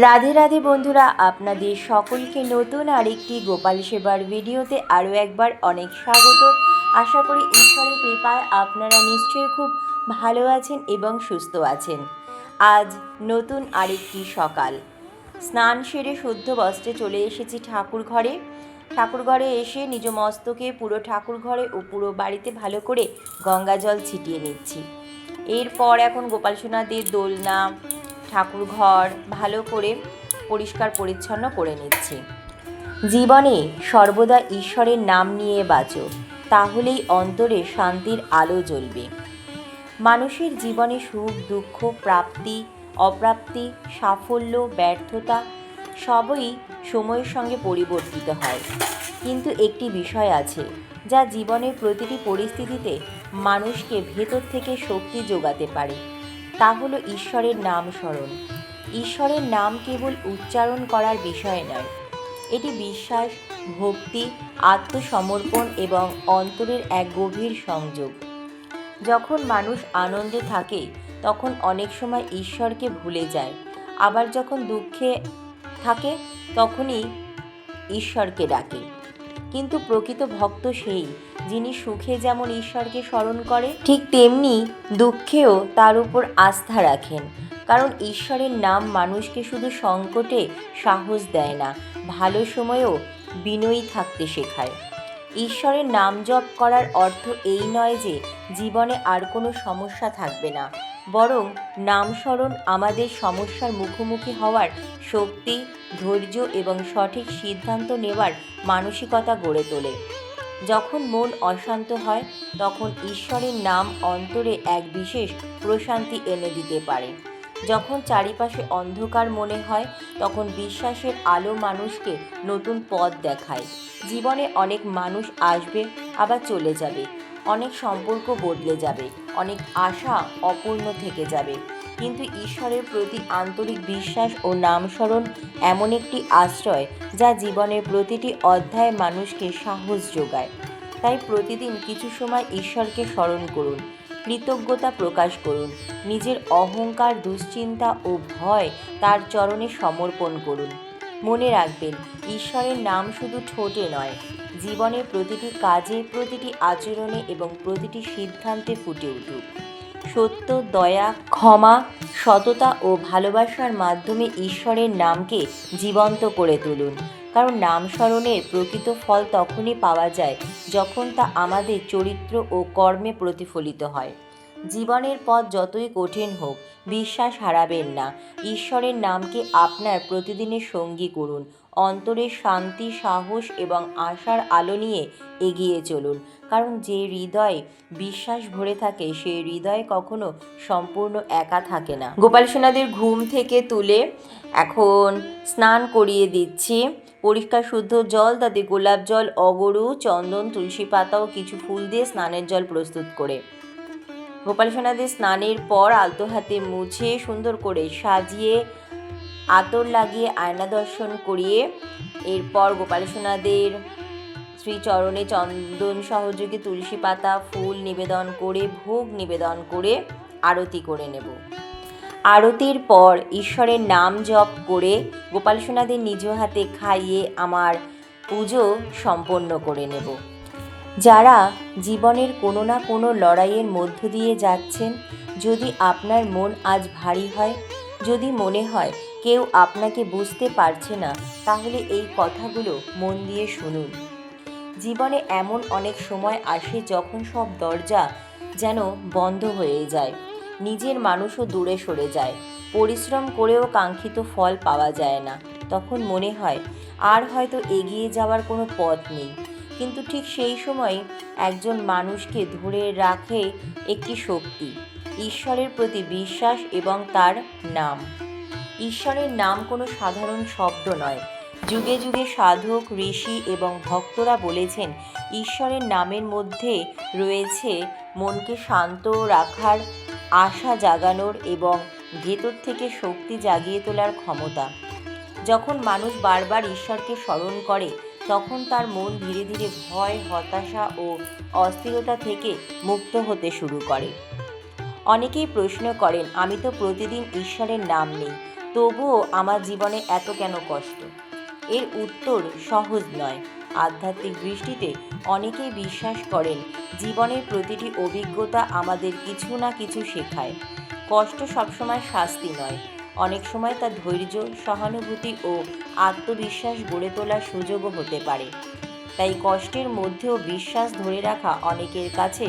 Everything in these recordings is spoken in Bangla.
রাধে রাধে বন্ধুরা, আপনাদের সকলকে নতুন আরেকটি গোপাল সেবার ভিডিওতে আরও একবার অনেক স্বাগত। আশা করি ঈশ্বরের কৃপায় আপনারা নিশ্চয়ই খুব ভালো আছেন এবং সুস্থ আছেন। আজ নতুন আরেকটি সকাল, স্নান সেরে শুদ্ধ বস্ত্রে চলে এসেছি ঠাকুর ঘরে এসে নিজ মস্তকে পুরো ঠাকুর ঘরে ও পুরো বাড়িতে ভালো করে গঙ্গা জল ছিটিয়ে নিচ্ছি। এরপর এখন গোপাল সোনাদের দোলনা, ঠাকুর ঘর ভালো করে পরিষ্কার পরিচ্ছন্ন করে নিচ্ছি। জীবনে সর্বদা ঈশ্বরের নাম নিয়ে বাঁচো, তাহলেই অন্তরে শান্তির আলো জ্বলবে। মানুষের জীবনে সুখ দুঃখ, প্রাপ্তি অপ্রাপ্তি, সাফল্য ব্যর্থতা সবই সময়ের সঙ্গে পরিবর্তিত হয়, কিন্তু একটি বিষয় আছে যা জীবনের প্রতিটি পরিস্থিতিতে মানুষকে ভেতর থেকে শক্তি যোগাতে পারে, তা হলো ঈশ্বরের নাম স্মরণ। ঈশ্বরের নাম কেবল উচ্চারণ করার বিষয় নয়, এটি বিশ্বাস, ভক্তি, আত্মসমর্পণ এবং অন্তরের এক গভীর সংযোগ। যখন মানুষ আনন্দে থাকে তখন অনেক সময় ঈশ্বরকে ভুলে যায়, আবার যখন দুঃখে থাকে তখনই ঈশ্বরকে ডাকে। কিন্তু প্রকৃত ভক্ত সেই, যিনি সুখে যেমন ঈশ্বরকে স্মরণ করে, ঠিক তেমনি দুঃখেও তার উপর আস্থা রাখেন। কারণ ঈশ্বরের নাম মানুষকে শুধু সংকটে সাহস দেয় না, ভালো সময়েও বিনয়ী থাকতে শেখায়। ঈশ্বরের নাম জপ করার অর্থ এই নয় যে জীবনে আর কোনো সমস্যা থাকবে না, বরং নামস্মরণ আমাদের সমস্যার মুখোমুখি হওয়ার শক্তি, ধৈর্য এবং সঠিক সিদ্ধান্ত নেওয়ার মানসিকতা গড়ে তোলে। যখন মন অশান্ত হয় তখন ঈশ্বরের নাম অন্তরে এক বিশেষ প্রশান্তি এনে দিতে পারে। যখন চারিপাশে অন্ধকার মনে হয় তখন বিশ্বাসের আলো মানুষকে নতুন পথ দেখায়। জীবনে অনেক মানুষ আসবে, আবার চলে যাবে, অনেক সম্পর্ক বদলে যাবে, অনেক আশা অপূর্ণ থেকে যাবে, কিন্তু ঈশ্বরের প্রতি আন্তরিক বিশ্বাস ও নামস্মরণ এমন একটি আশ্রয় যা জীবনের প্রতিটি অধ্যায়ে মানুষকে সাহস যোগায়। তাই প্রতিদিন কিছু সময় ঈশ্বরকে স্মরণ করুন, কৃতজ্ঞতা প্রকাশ করুন, নিজের অহংকার, দুশ্চিন্তা ও ভয় তার চরণে সমর্পণ করুন। মনে রাখবেন, ঈশ্বরের নাম শুধু ঠোঁটে নয়, জীবনের প্রতিটি কাজে, প্রতিটি আচরণে এবং প্রতিটি সিদ্ধান্তে ফুটে উঠুক। সত্য, দয়া, ক্ষমা, সততা ও ভালোবাসার মাধ্যমে ঈশ্বরের নামকে জীবন্ত করে তুলুন। কারণ নাম স্মরণের প্রকৃত ফল তখনই পাওয়া যায় যখন তা আমাদের চরিত্র ও কর্মে প্রতিফলিত হয়। জীবনের পথ যতই কঠিন হোক, বিশ্বাস হারাবেন না। ঈশ্বরের নামকে আপনার প্রতিদিনের সঙ্গী করুন। অন্তরে শান্তি, সাহস এবং আশার আলো নিয়ে এগিয়ে চলুন। কারণ যে হৃদয়ে বিশ্বাস ভরে থাকে সেই হৃদয় কখনো সম্পূর্ণ একা থাকে না। গোপাল সোনাদের ঘুম থেকে তুলে এখন স্নান করিয়ে দিচ্ছি। পরিষ্কার শুদ্ধ জল, তাতে গোলাপ জল, অগরু, চন্দন, তুলসী পাতা ও কিছু ফুল দিয়ে স্নানের জল প্রস্তুত করে গোপাল সোনাদের স্নানের পর আলতো হাতে মুছে সুন্দর করে সাজিয়ে আতর লাগিয়ে আয়না দর্শন করিয়ে এরপর গোপাল সোনাদের শ্রীচরণে চন্দন সহযোগে তুলসী পাতা, ফুল নিবেদন করে, ভোগ নিবেদন করে আরতি করে নেব। আরতির পর ঈশ্বরের নাম জপ করে গোপাল সোনাদের নিজ হাতে খাইয়ে আমার পুজো সম্পন্ন করে নেব। যারা জীবনের কোনো না কোনো লড়াইয়ের মধ্য দিয়ে যাচ্ছেন, যদি আপনার মন আজ ভারী হয়, যদি মনে হয় কেউ আপনাকে বুঝতে পারছে না, তাহলে এই কথাগুলো মন দিয়ে শুনুন। জীবনে এমন অনেক সময় আসে যখন সব দরজা যেন বন্ধ হয়ে যায়, নিজের মানুষও দূরে সরে যায়, পরিশ্রম করেও কাঙ্ক্ষিত ফল পাওয়া যায় না। তখন মনে হয় আর হয়তো এগিয়ে যাওয়ার কোনো পথ নেই। কিন্তু ঠিক সেই সময় একজন মানুষকে ধরে রাখে একটি শক্তি, ঈশ্বরের প্রতি বিশ্বাস এবং তার নাম। ঈশ্বরের নাম কোনো সাধারণ শব্দ নয়। যুগে যুগে সাধক, ঋষি এবং ভক্তরা বলেছেন, ঈশ্বরের নামের মধ্যে রয়েছে মনকে শান্ত রাখার, আশা জাগানোর এবং ভেতর থেকে শক্তি জাগিয়ে তোলার ক্ষমতা। যখন মানুষ বারবার ঈশ্বরকে স্মরণ করে তখন তার মন ধীরে ধীরে ভয়, হতাশা ও অস্থিরতা থেকে মুক্ত হতে শুরু করে। অনেকেই প্রশ্ন করেন, আমি তো প্রতিদিন ঈশ্বরের নাম নিই, তবুও আমার জীবনে এত কেন কষ্ট? এর উত্তর সহজ নয়। আধ্যাত্মিক দৃষ্টিতে অনেকেই বিশ্বাস করেন জীবনের প্রতিটি অভিজ্ঞতা আমাদের কিছু না কিছু শেখায়। কষ্ট সবসময় শাস্তি নয়, অনেক সময় তা ধৈর্য, সহানুভূতি ও আত্মবিশ্বাস গড়ে তোলার সুযোগও হতে পারে। তাই কষ্টের মধ্যেও বিশ্বাস ধরে রাখা অনেকের কাছে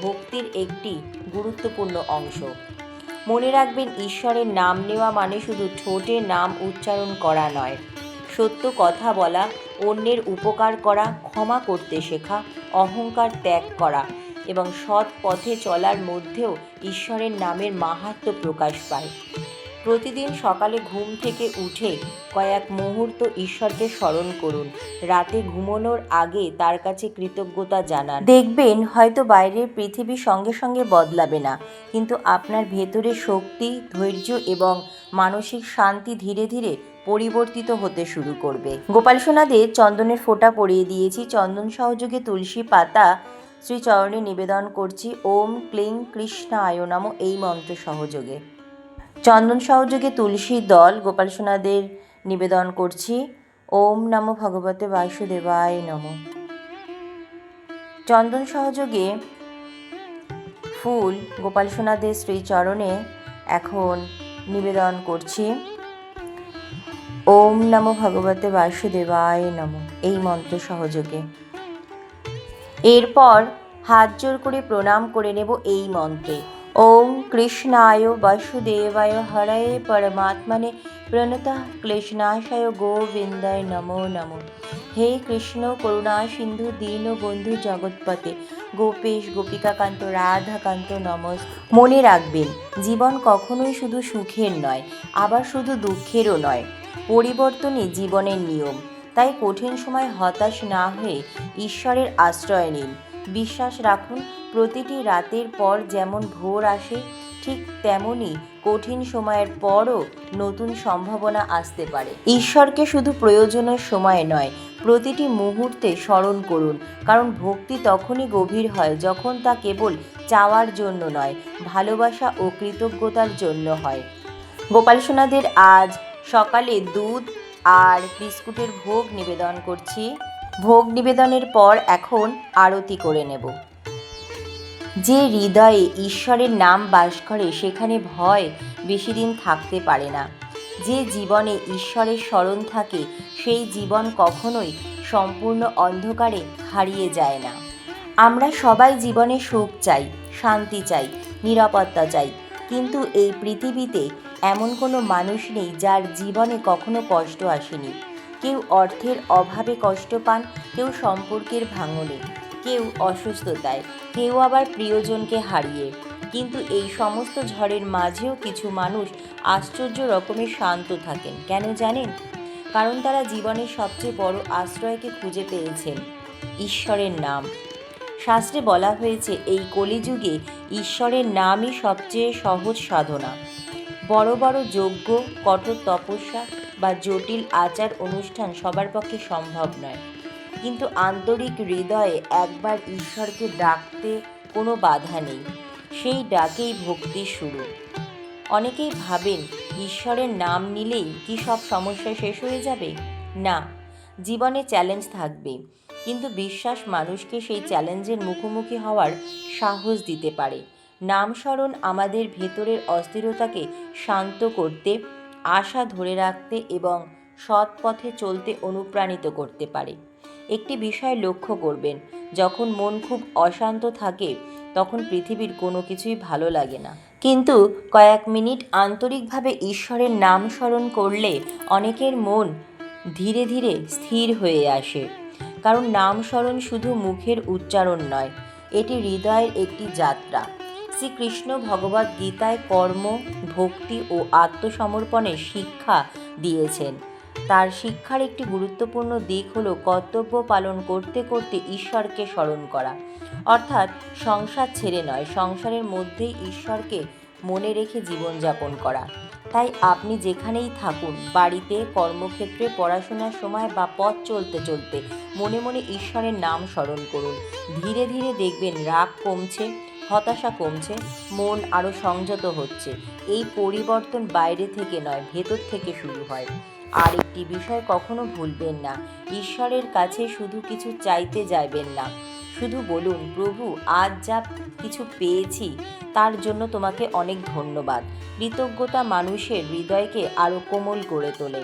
ভক্তির একটি গুরুত্বপূর্ণ অংশ। মনে রাখবেন, ঈশ্বরের নাম নেওয়া মানে শুধু ঠোঁটে নাম উচ্চারণ করা নয়। সত্য কথা বলা, অন্যের উপকার করা, ক্ষমা করতে শেখা, অহংকার ত্যাগ করা এবং সৎ পথে চলার মধ্যেও ঈশ্বরের নামের মাহাত্ম্য প্রকাশ পায়। প্রতিদিন সকালে ঘুম থেকে উঠে কয়েক মুহূর্ত ঈশ্বরকে স্মরণ করুন। রাতে ঘুমানোর আগে তার কাছে কৃতজ্ঞতা জানান। দেখবেন হয়তো বাইরের পৃথিবী সঙ্গে সঙ্গে বদলাবে না, কিন্তু আপনার ভেতরের শক্তি, ধৈর্য এবং মানসিক শান্তি ধীরে ধীরে পরিবর্তিত হতে শুরু করবে। গোপাল সোনাদের চন্দনের ফোঁটা পরিয়ে দিয়েছি। চন্দন সহযোগে তুলসী পাতা শ্রীচরণে নিবেদন করছি। ওম ক্লিং কৃষ্ণায় নমঃ এই মন্ত্র সহযোগে। চন্দন সহযোগে তুলসী দল গোপাল সোনাদের নিবেদন করছি। ওম নমো ভগবতে বাসুদেবায় নমঃ। চন্দন সহযোগে ফুল গোপাল সোনাদের শ্রীচরণে এখন নিবেদন করছি। ওম নমো ভগবতে বাসুদেবায় নমঃ এই মন্ত্র সহযোগে। এরপর হাত জোর করে প্রণাম করে নেব এই মন্ত্রে। ওম কৃষ্ণায় বাসুদেবায় হরয়ে পরমাত্মনে প্রণতঃ ক্লেশনাশায় গোবিন্দায় নমো নমঃ। হে কৃষ্ণ করুণা সিন্ধু দীনবন্ধু জগৎপতে গোপেশ গোপিকাকান্ত রাধাকান্ত নমস্তে। মনে রাখবেন, জীবন কখনোই শুধু সুখের নয়, আবার শুধু দুঃখেরও নয়। পরিবর্তনই জীবনের নিয়ম। তাই কঠিন সময় হতাশ না হয়ে ঈশ্বরের আশ্রয় নিন। বিশ্বাস রাখুন, প্রতিটি রাতের পর যেমন ভোর আসে, ঠিক তেমনই কঠিন সময়ের পরও নতুন সম্ভাবনা আসতে পারে। ঈশ্বরকে শুধু প্রয়োজনের সময় নয়, প্রতিটি মুহূর্তে স্মরণ করুন, কারণ ভক্তি তখনই গভীর হয় যখন তা কেবল চাওয়ার জন্য নয়, ভালোবাসা ও কৃতজ্ঞতার জন্য হয়। গোপাল সোনাদের আজ সকালে দুধ আর বিস্কুটের ভোগ নিবেদন করছি। ভোগ নিবেদনের পর এখন আরতি করে নেব। যে হৃদয়ে ঈশ্বরের নাম বাস করে সেখানে ভয় বেশি দিন থাকতে পারে না। যে জীবনে ঈশ্বরের স্মরণ থাকে সেই জীবন কখনোই সম্পূর্ণ অন্ধকারে হারিয়ে যায় না। আমরা সবাই জীবনে সুখ চাই, শান্তি চাই, নিরাপত্তা চাই, কিন্তু এই পৃথিবীতে এমন কোনো মানুষ নেই যার জীবনে কখনো কষ্ট আসেনি। কেউ অর্থের অভাবে কষ্ট পান, কেউ সম্পর্কের ভাঙনে, কেউ অসুস্থতায়, কেউ আবার প্রিয়জনকে হারিয়ে। কিন্তু এই সমস্ত ঝড়ের মাঝেও কিছু মানুষ আশ্চর্য রকমের শান্ত থাকেন। কেন জানেন? কারণ তারা জীবনের সবচেয়ে বড় আশ্রয়কে খুঁজে পেয়েছেন, ঈশ্বরের নাম। শাস্ত্রে বলা হয়েছে, এই কলিযুগে ঈশ্বরের নামই সবচেয়ে সহজ সাধনা। বড় বড় যজ্ঞ, কঠোর তপস্যা বা জটিল আচার অনুষ্ঠান সবার পক্ষে সম্ভব নয়, কিন্তু আন্তরিক হৃদয়ে একবার ঈশ্বরকে ডাকতে কোনো বাধা নেই। সেই ডাকেই ভক্তির শুরু। অনেকেই ভাবেন, ঈশ্বরের নাম নিলেই কি সব সমস্যা শেষ হয়ে যাবে? না, জীবনে চ্যালেঞ্জ থাকবে, কিন্তু বিশ্বাস মানুষকে সেই চ্যালেঞ্জের মুখোমুখি হওয়ার সাহস দিতে পারে। নামস্মরণ আমাদের ভেতরের অস্থিরতাকে শান্ত করতে, আশা ধরে রাখতে এবং সৎ পথে চলতে অনুপ্রাণিত করতে পারে। একটি বিষয় লক্ষ্য করবেন, যখন মন খুব অশান্ত থাকে তখন পৃথিবীর কোনো কিছুই ভালো লাগে না, কিন্তু কয়েক মিনিট আন্তরিকভাবে ঈশ্বরের নাম স্মরণ করলে অনেকের মন ধীরে ধীরে স্থির হয়ে আসে। কারণ নাম স্মরণ শুধু মুখের উচ্চারণ নয়, এটি হৃদয়ের একটি যাত্রা। শ্রীকৃষ্ণ ভগবদ্ গীতায় কর্ম, ভক্তি ও আত্মসমর্পণের শিক্ষা দিয়েছেন। তার শিক্ষার একটি গুরুত্বপূর্ণ দিক হল কর্তব্য পালন করতে করতে ঈশ্বরকে স্মরণ করা, অর্থাৎ সংসার ছেড়ে নয়, সংসারের মধ্যেই ঈশ্বরকে মনে রেখে জীবনযাপন করা। তাই আপনি যেখানেই থাকুন, বাড়িতে, কর্মক্ষেত্রে, পড়াশোনার সময় বা পথ চলতে চলতে মনে মনে ঈশ্বরের নাম স্মরণ করুন। ধীরে ধীরে দেখবেন রাগ কমছে, হতাশা কমছে, মন আরও সংযত হচ্ছে। এই পরিবর্তন বাইরে থেকে নয়, ভেতর থেকে শুরু হয়। আর একটি বিষয় কখনো ভুলবেন না, ঈশ্বরের কাছে শুধু কিছু চাইতে যাইবেন না। শুধু বলুন, প্রভু, আজ যা কিছু পেয়েছি তার জন্য তোমাকে অনেক ধন্যবাদ। কৃতজ্ঞতা মানুষের হৃদয়কে আরও কোমল করে তোলে।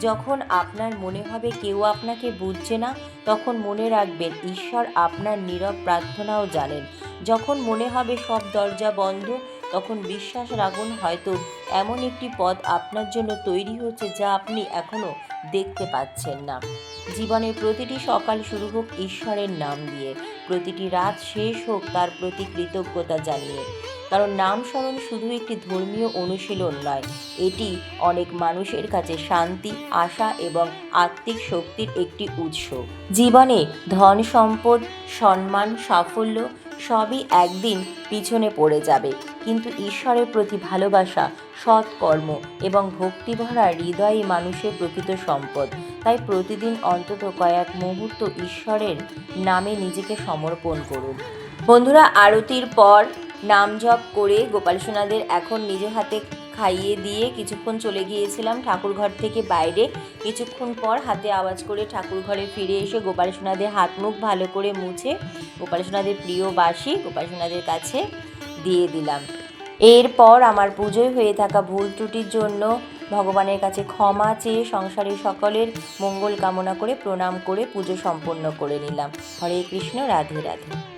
যখন আপনার মনে হবে কেউ আপনাকে বুঝছে না, তখন মনে রাখবেন ঈশ্বর আপনার নীরব প্রার্থনাও জানেন। যখন মনে হবে সব দরজা বন্ধ, তখন বিশ্বাস রাখুন, হয়তো এমন একটি পথ আপনার জন্য তৈরি হচ্ছে যা আপনি এখনও দেখতে পাচ্ছেন না। জীবনের প্রতিটি সকাল শুরু হোক ঈশ্বরের নাম দিয়ে, প্রতিটি রাত শেষ হোক তার প্রতি কৃতজ্ঞতা জানিয়ে। কারণ নাম স্মরণ শুধু একটি ধর্মীয় অনুশীলন নয়, এটি অনেক মানুষের কাছে শান্তি, আশা এবং আত্মিক শক্তির একটি উৎস। জীবনে ধন সম্পদ, সম্মান, সাফল্য সবই একদিন পিছনে পড়ে যাবে, কিন্তু ঈশ্বরের প্রতি ভালোবাসা, সৎকর্ম এবং ভক্তিভরা হৃদয়ই মানুষের প্রকৃত সম্পদ। তাই প্রতিদিন অন্তত কয়েক মুহূর্ত ঈশ্বরের নামে নিজেকে সমর্পণ করুন। বন্ধুরা, আরতির পর নাম জপ করে গোপাল সোনাদের এখন নিজের হাতে খাইয়ে দিয়ে কিছুক্ষণ চলে গিয়েছিলাম ঠাকুরঘর থেকে বাইরে। কিছুক্ষণ পর হাতে আওয়াজ করে ঠাকুর ঘরে ফিরে এসে গোপাল সোনাদের হাত মুখ ভালো করে মুছে গোপাল সোনাদের প্রিয় বাসি গোপাল সোনাদের কাছে দিয়ে দিলাম। এরপর আমার পুজোয় হয়ে থাকা ভুল ত্রুটির জন্য ভগবানের কাছে ক্ষমা চেয়ে সংসারের সকলের মঙ্গল কামনা করে প্রণাম করে পুজো সম্পন্ন করে নিলাম। হরে কৃষ্ণ, রাধে রাধে।